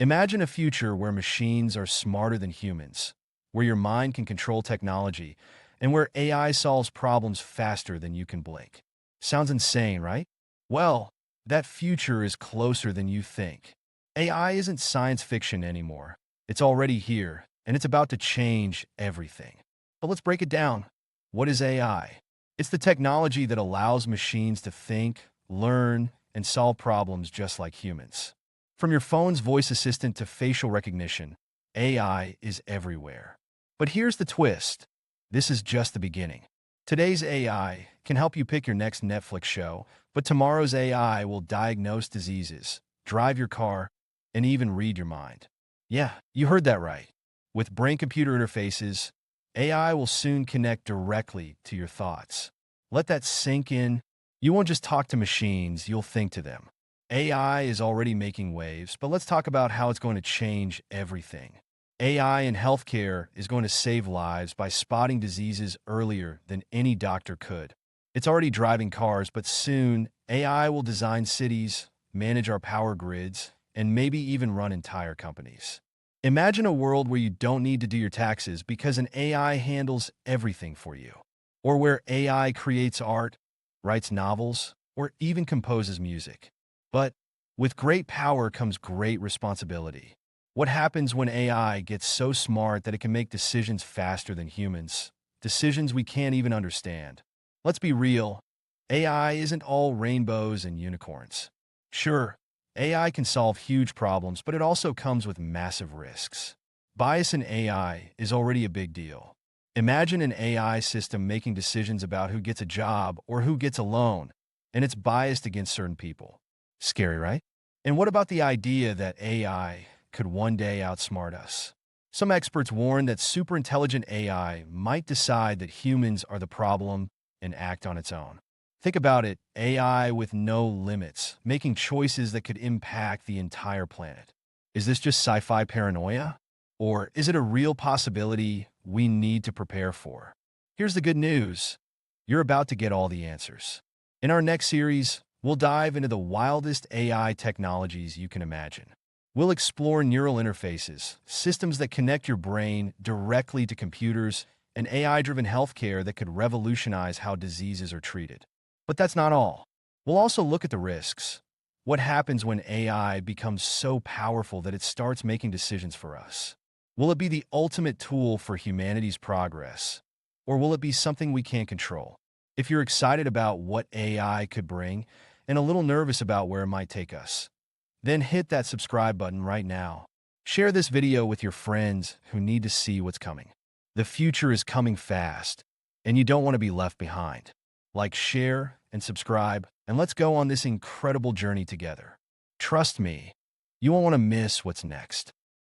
Imagine a future where machines are smarter than humans, where your mind can control technology, and where AI solves problems faster than you can blink. Sounds insane, right? Well, that future is closer than you think. AI isn't science fiction anymore. It's already here, and it's about to change everything. But let's break it down. What is AI? It's the technology that allows machines to think, learn, and solve problems just like humans. From your phone's voice assistant to facial recognition, AI is everywhere. But here's the twist. This is just the beginning. Today's AI can help you pick your next Netflix show, but tomorrow's AI will diagnose diseases, drive your car, and even read your mind. Yeah, you heard that right. With brain-computer interfaces, AI will soon connect directly to your thoughts. Let that sink in. You won't just talk to machines, you'll think to them. AI is already making waves, but let's talk about how it's going to change everything. AI in healthcare is going to save lives by spotting diseases earlier than any doctor could. It's already driving cars, but soon AI will design cities, manage our power grids, and maybe even run entire companies. Imagine a world where you don't need to do your taxes because an AI handles everything for you. Or where AI creates art, writes novels, or even composes music. But with great power comes great responsibility. What happens when AI gets so smart that it can make decisions faster than humans? Decisions we can't even understand. Let's be real. AI isn't all rainbows and unicorns. Sure, AI can solve huge problems, but it also comes with massive risks. Bias in AI is already a big deal. Imagine an AI system making decisions about who gets a job or who gets a loan, and it's biased against certain people. Scary, right? And what about the idea that AI could one day outsmart us? Some experts warn that superintelligent AI might decide that humans are the problem and act on its own. Think about it, AI with no limits, making choices that could impact the entire planet. Is this just sci-fi paranoia? Or is it a real possibility we need to prepare for? Here's the good news. You're about to get all the answers. In our next series, we'll dive into the wildest AI technologies you can imagine. We'll explore neural interfaces, systems that connect your brain directly to computers, and AI-driven healthcare that could revolutionize how diseases are treated. But that's not all. We'll also look at the risks. What happens when AI becomes so powerful that it starts making decisions for us? Will it be the ultimate tool for humanity's progress? Or will it be something we can't control? If you're excited about what AI could bring and a little nervous about where it might take us, then hit that subscribe button right now. Share this video with your friends who need to see what's coming. The future is coming fast, and you don't want to be left behind. Like, share, and subscribe, and let's go on this incredible journey together. Trust me, you won't want to miss what's next.